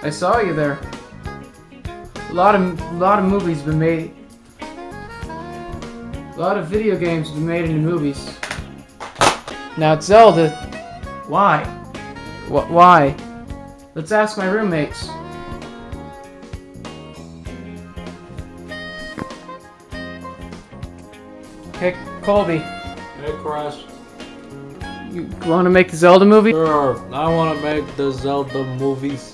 I saw you there. A lot of movies been made. A lot of video games been made into movies. Now it's Zelda. Why? Why? Let's ask my roommates. Hey, Colby. Hey, Chris. You want to make the Zelda movie? Sure, I want to make the Zelda movies.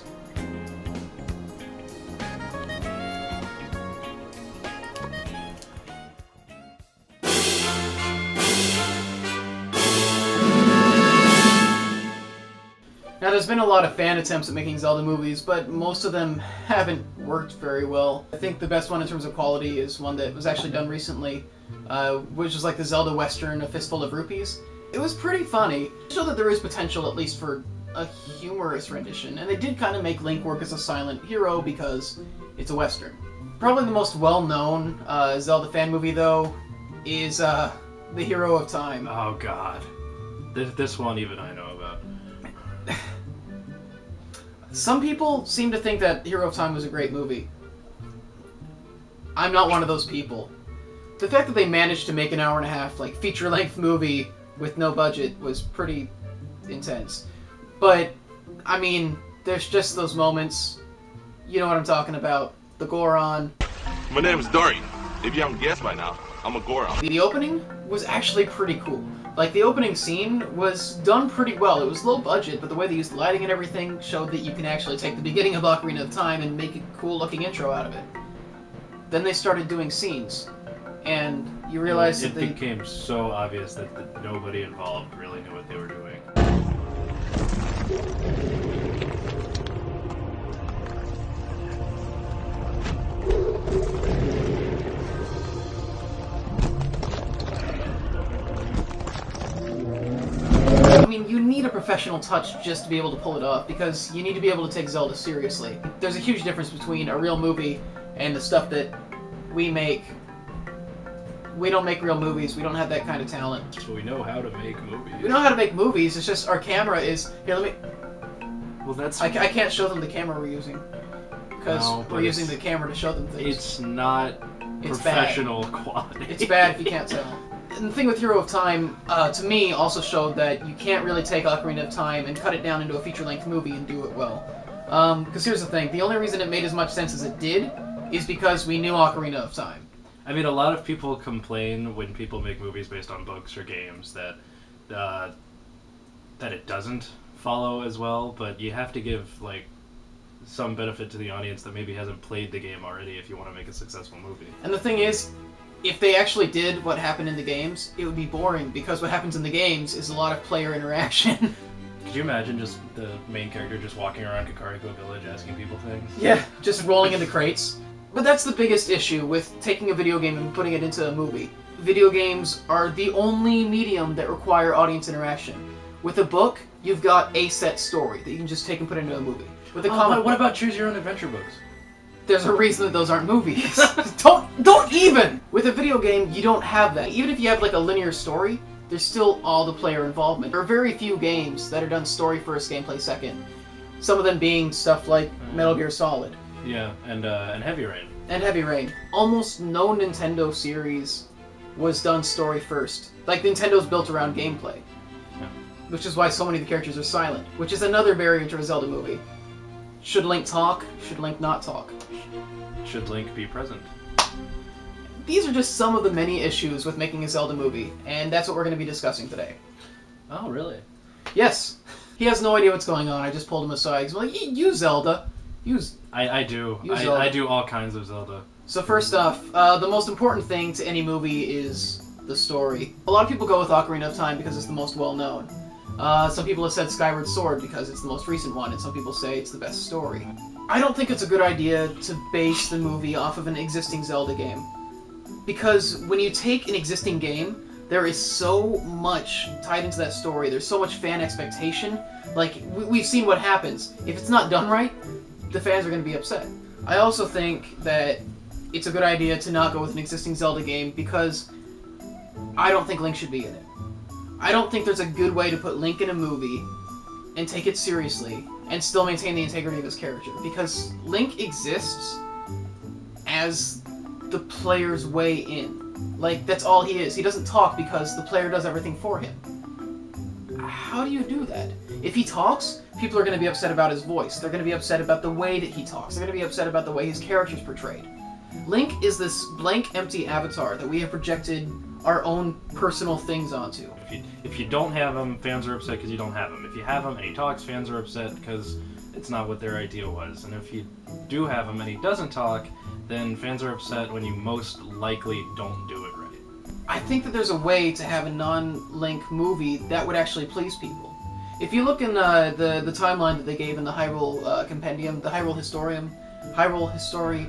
Now, there's been a lot of fan attempts at making Zelda movies, but most of them haven't worked very well. I think the best one in terms of quality is one that was actually done recently, which is like the Zelda Western, A Fistful of Rupees. It was pretty funny. It showed that there is potential, at least for a humorous rendition, and they did kind of make Link work as a silent hero because it's a Western. Probably the most well-known Zelda fan movie, though, is The Hero of Time. Oh, God. This one even I know about. Some people seem to think that Hero of Time was a great movie. I'm not one of those people. The fact that they managed to make an hour-and-a-half, like, feature-length movie with no budget was pretty intense. But, I mean, there's just those moments. You know what I'm talking about. The Goron. My name is Dorian. If you haven't guessed by now, I'm a Goron. The opening was actually pretty cool. Like, the opening scene was done pretty well. It was low budget, but the way they used lighting and everything showed that you can actually take the beginning of Ocarina of Time and make a cool-looking intro out of it. Then they started doing scenes, and you realize that it became so obvious that nobody involved really knew what they were doing. I mean, you need a professional touch just to be able to pull it off, because you need to be able to take Zelda seriously. There's a huge difference between a real movie and the stuff that we make. We don't make real movies, we don't have that kind of talent. So we know how to make movies. We know how to make movies, it's just our camera is... Here, let me... Well, that's... I can't show them the camera we're using. Because we're using the camera to show them things. It's not professional quality. It's bad if you can't tell. And the thing with Hero of Time, to me, also showed that you can't really take Ocarina of Time and cut it down into a feature-length movie and do it well. Because here's the thing, the only reason it made as much sense as it did is because we knew Ocarina of Time. I mean, a lot of people complain when people make movies based on books or games that it doesn't follow as well, but you have to give, like, some benefit to the audience that maybe hasn't played the game already if you want to make a successful movie. And the thing is, if they actually did what happened in the games, it would be boring, because what happens in the games is a lot of player interaction. Could you imagine just the main character just walking around Kakariko Village asking people things? Yeah, just rolling into crates. But that's the biggest issue with taking a video game and putting it into a movie. Video games are the only medium that require audience interaction. With a book, you've got a set story that you can just take and put into a movie. With a comic, what about Choose Your Own Adventure books? There's a reason that those aren't movies. Don't even! With a video game, you don't have that. Even if you have like a linear story, there's still all the player involvement. There are very few games that are done story first, gameplay second. Some of them being stuff like Metal Gear Solid. Yeah, and Heavy Rain. And Heavy Rain. Almost no Nintendo series was done story first. Like, Nintendo's built around gameplay. Yeah. Which is why so many of the characters are silent. Which is another barrier to a Zelda movie. Should Link talk? Should Link not talk? Should Link be present? These are just some of the many issues with making a Zelda movie, and that's what we're going to be discussing today. Oh, really? Yes. He has no idea what's going on. I just pulled him aside. He's like, use Zelda. I do. Zelda. I do all kinds of Zelda. So first off, the most important thing to any movie is the story. A lot of people go with Ocarina of Time because it's the most well-known. Some people have said Skyward Sword because it's the most recent one, and some people say it's the best story. I don't think it's a good idea to base the movie off of an existing Zelda game. Because when you take an existing game, there is so much tied into that story, there's so much fan expectation. Like, we've seen what happens. If it's not done right, the fans are going to be upset. I also think that it's a good idea to not go with an existing Zelda game because I don't think Link should be in it. I don't think there's a good way to put Link in a movie and take it seriously and still maintain the integrity of his character. Because Link exists as the player's way in. Like, that's all he is. He doesn't talk because the player does everything for him. How do you do that? If he talks, people are going to be upset about his voice. They're going to be upset about the way that he talks. They're going to be upset about the way his character's portrayed. Link is this blank, empty avatar that we have projected our own personal things onto. If you don't have him, fans are upset because you don't have him. If you have him and he talks, fans are upset because it's not what their idea was. And if you do have him and he doesn't talk, then fans are upset when you most likely don't do it right. I think that there's a way to have a non-Link movie that would actually please people. If you look in the timeline that they gave in the Hyrule Compendium, the Hyrule History,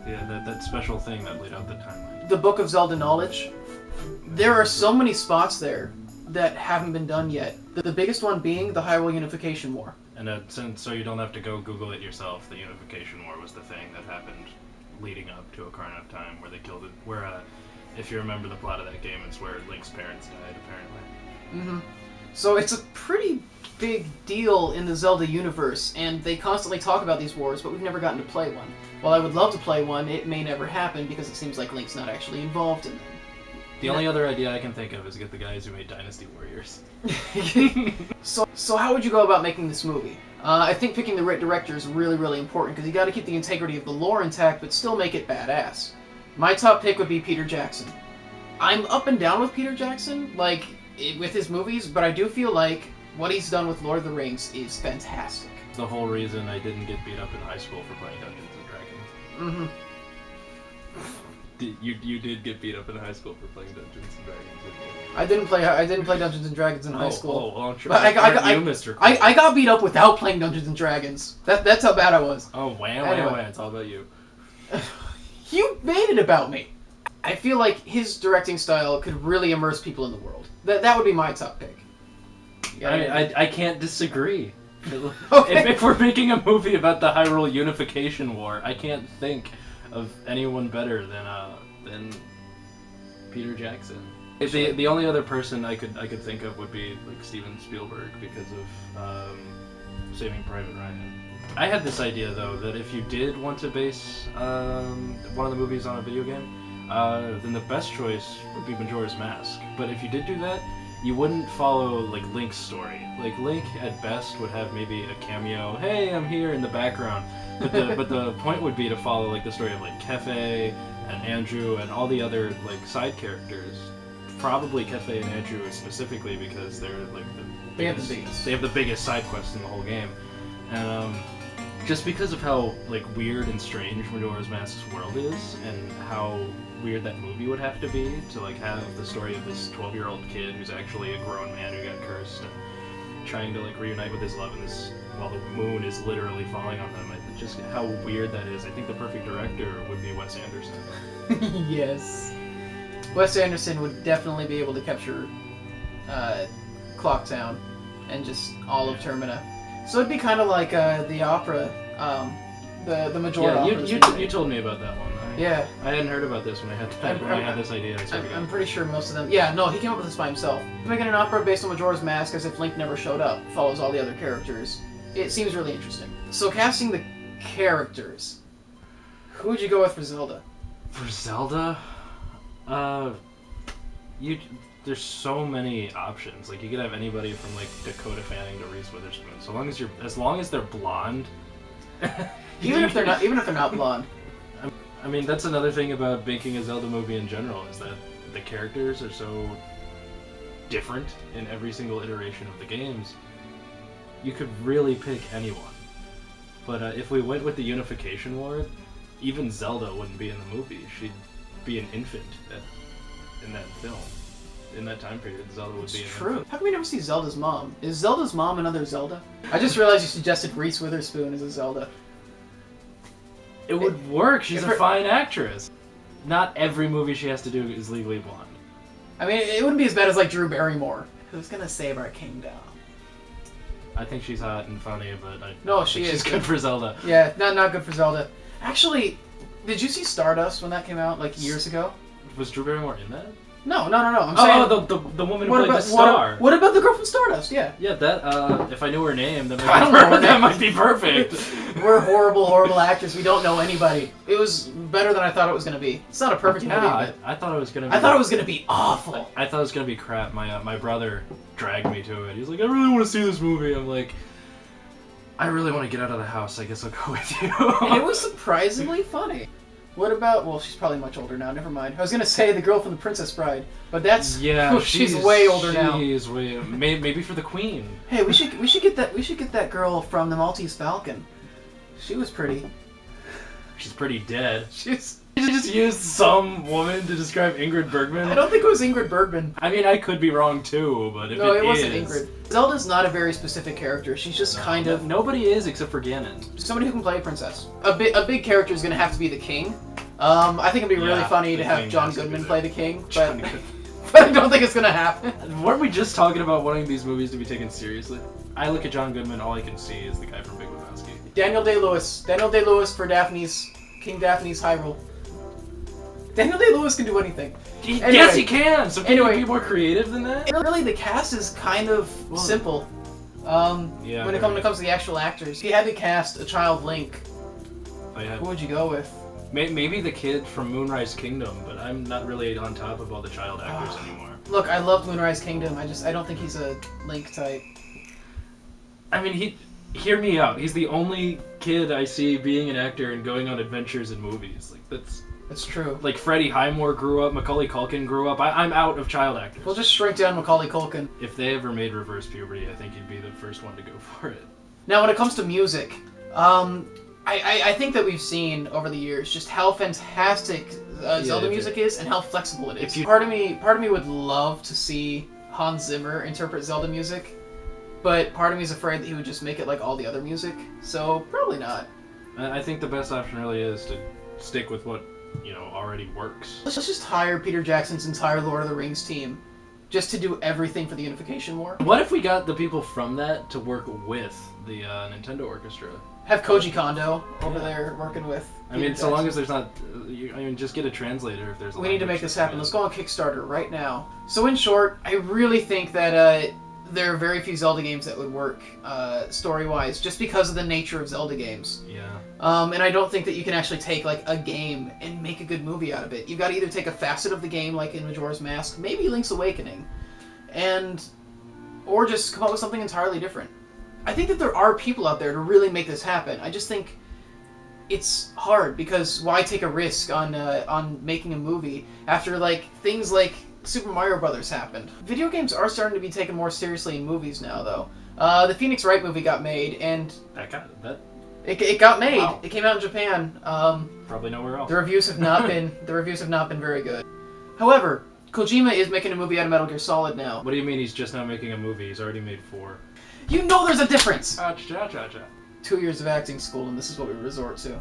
yeah, that special thing that laid out the timeline. The Book of Zelda Knowledge, there are so many spots there that haven't been done yet. The biggest one being the Hyrule Unification War. And so you don't have to go Google it yourself, the Unification War was the thing that happened leading up to Ocarina of Time, where they killed it. Where, if you remember the plot of that game, it's where Link's parents died, apparently. Mm-hmm. So it's a pretty big deal in the Zelda universe, and they constantly talk about these wars, but we've never gotten to play one. While I would love to play one, it may never happen because it seems like Link's not actually involved in them. The only other idea I can think of is get the guys who made Dynasty Warriors. So how would you go about making this movie? I think picking the right director is really, really important, because you got to keep the integrity of the lore intact, but still make it badass. My top pick would be Peter Jackson. I'm up and down with Peter Jackson, like, with his movies, but I do feel like what he's done with Lord of the Rings is fantastic. The whole reason I didn't get beat up in high school for playing Dungeons & Dragons. Mm-hmm. You did get beat up in high school for playing Dungeons & Dragons, didn't you? I didn't play Dungeons & Dragons in high school. Oh, well, I'm sure. But Mr. Cool. I got beat up without playing Dungeons & Dragons. That's how bad I was. Oh, wham, it's all about you. You made it about me. I feel like his directing style could really immerse people in the world. That would be my top pick. I can't disagree. Okay. If we're making a movie about the Hyrule Unification War, I can't think of anyone better than Peter Jackson. The only other person I could think of would be like Steven Spielberg because of Saving Private Ryan. I had this idea though that if you did want to base one of the movies on a video game, then the best choice would be Majora's Mask. But if you did do that, you wouldn't follow like Link's story. Like Link at best would have maybe a cameo, "Hey, I'm here" in the background. But the point would be to follow like the story of like Kefe and Andrew and all the other like side characters. Probably Kefe and Andrew specifically because they're like they have the biggest side quest in the whole game. And just because of how like weird and strange Majora's Mask's world is, and how weird that movie would have to be to like have the story of this 12-year-old kid who's actually a grown man who got cursed and trying to like reunite with his love in this while the moon is literally falling on them. Just how weird that is. I think the perfect director would be Wes Anderson. Yes. Wes Anderson would definitely be able to capture Clocktown and just all of Termina. So it'd be kind of like the opera, the Majora opera. You told me about that one. Yeah. I hadn't heard about this when I had this idea. I'm pretty sure most of them... Yeah, no, he came up with this by himself. Making an opera based on Majora's Mask as if Link never showed up, follows all the other characters. It seems really interesting. So casting the characters, who would you go with for Zelda? For Zelda? There's so many options. Like, you could have anybody from, like, Dakota Fanning to Reese Witherspoon. As long as they're blonde. even if they're not blonde. I mean, that's another thing about making a Zelda movie in general, is that the characters are so different in every single iteration of the games. You could really pick anyone. But if we went with the Unification War, even Zelda wouldn't be in the movie. She'd be an infant in that film. In that time period, Zelda would be an infant. How come we never see Zelda's mom? Is Zelda's mom another Zelda? I just realized you suggested Reese Witherspoon as a Zelda. It would work. She's a fine actress. Not every movie she has to do is Legally Blonde. I mean, it wouldn't be as bad as like Drew Barrymore. Who's gonna save our kingdom? I think she's hot and funny, but she's good for Zelda. Yeah, not good for Zelda. Actually, did you see Stardust when that came out like years ago? Was Drew Barrymore in that? No. I'm Oh, saying. the woman who played the star. What about the girl from Stardust? Yeah. Yeah, that, if I knew her name, that I don't know her that name. might be perfect. We're horrible actors. We don't know anybody. It was better than I thought it was going to be. It's not a perfect movie, but I thought it was gonna be... I thought it was going to be awful. I thought it was gonna be crap. My brother dragged me to it. He's like, I really want to see this movie. I'm like, I really want to get out of the house. I guess I'll go with you. And it was surprisingly funny. What about... Well, she's probably much older now. Never mind. I was going to say the girl from The Princess Bride, but that's... Yeah, she's way older now. She's way... Maybe for the Queen. Hey, we should get that girl from The Maltese Falcon. She was pretty. She's pretty dead. You just used some woman to describe Ingrid Bergman. I don't think it was Ingrid Bergman. I mean, I could be wrong too, but if no, it is... wasn't Ingrid. Zelda's not a very specific character. She's just kind of... Nobody is except for Ganon. Somebody who can play a princess. A big character is going to have to be the king. I think it'd be really funny to have John Goodman play the king, but, but I don't think it's going to happen. Weren't we just talking about wanting these movies to be taken seriously? I look at John Goodman, all I can see is the guy from Big Lebowski. Daniel Day-Lewis. Daniel Day-Lewis for King Daphne's Hyrule. Daniel Day-Lewis can do anything. Anyway, yes, he can! So can you be more creative than that? Really, the cast is kind of simple. Yeah, when it comes to the actual actors. If you had to cast a child Link, who would you go with? Maybe the kid from Moonrise Kingdom, but I'm not really on top of all the child actors anymore. Look, I loved Moonrise Kingdom. I don't think he's a Link type. I mean, hear me out. He's the only kid I see being an actor and going on adventures in movies. Like That's true. Like Freddie Highmore grew up, Macaulay Culkin grew up. I'm out of child actors. We'll just shrink down Macaulay Culkin. If they ever made Reverse Puberty, I think he'd be the first one to go for it. Now, when it comes to music, I think that we've seen over the years just how fantastic Zelda music is and how flexible it is. Part of me would love to see Hans Zimmer interpret Zelda music, but part of me is afraid that he would just make it like all the other music, so probably not. I think the best option really is to stick with what, already works. Let's just hire Peter Jackson's entire Lord of the Rings team just to do everything for the Unification War. What if we got the people from that to work with the Nintendo Orchestra? Have Koji Kondo over there working with Peter Jackson. So long as there's not... just get a translator if there's a... We need to make this happen. Let's go on Kickstarter right now. So in short, I really think that there are very few Zelda games that would work story-wise, just because of the nature of Zelda games. Yeah. And I don't think that you can actually take like a game and make a good movie out of it. You've got to either take a facet of the game, like in Majora's Mask, maybe Link's Awakening, or just come up with something entirely different. I think that there are people out there to really make this happen. I just think it's hard, because why take a risk on making a movie after things like Super Mario Brothers happened? Video games are starting to be taken more seriously in movies now, though. The Phoenix Wright movie got made, and it got made. Wow. It came out in Japan. Probably nowhere else. The reviews have not been very good. However, Kojima is making a movie out of Metal Gear Solid now. What do you mean he's just now making a movie? He's already made 4. You know there's a difference! Cha. 2 years of acting school, and this is what we resort to.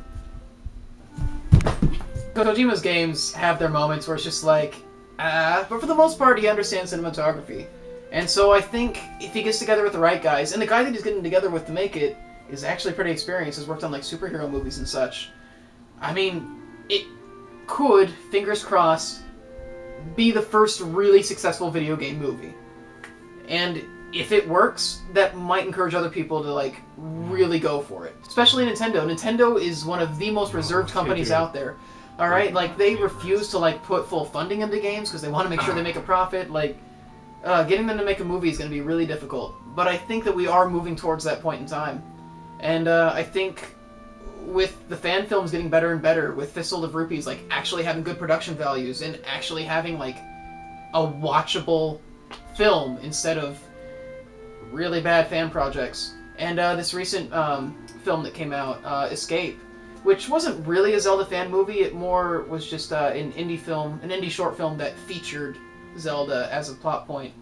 Kojima's games have their moments where it's just like, but for the most part, he understands cinematography. And so I think if he gets together with the right guys, and the guy that he's getting together with to make it is actually pretty experienced, has worked on superhero movies and such. I mean, it could, fingers crossed, be the first really successful video game movie. And if it works, that might encourage other people to really go for it. Especially Nintendo. Nintendo is one of the most reserved companies out there. Alright, they refuse to put full funding into games because they want to make sure they make a profit. Getting them to make a movie is going to be really difficult. But I think that we are moving towards that point in time. And I think with the fan films getting better and better, with Fistful of Rupees actually having good production values and actually having a watchable film instead of really bad fan projects. And this recent film that came out, Escape, which wasn't really a Zelda fan movie, it more was just an indie short film that featured Zelda as a plot point.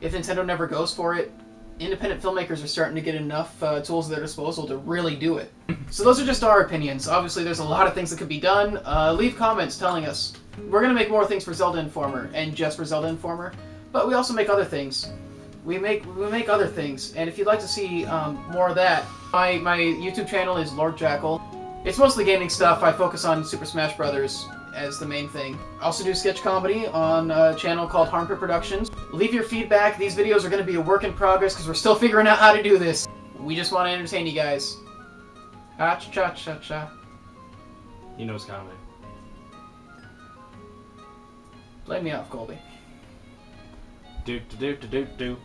If Nintendo never goes for it, independent filmmakers are starting to get enough tools at their disposal to really do it. So those are just our opinions. Obviously there's a lot of things that could be done. Leave comments telling us. We're going to make more things for Zelda Informer, and just for Zelda Informer, but we also make other things. We make other things, and if you'd like to see more of that, my YouTube channel is Lord Jackal. It's mostly gaming stuff. I focus on Super Smash Brothers, as the main thing. I also do sketch comedy on a channel called Harmpit Productions. Leave your feedback. These videos are going to be a work in progress because we're still figuring out how to do this. We just want to entertain you guys. Ah-cha-cha-cha-cha. He knows comedy. Blame me off, Colby. Do do do do do do.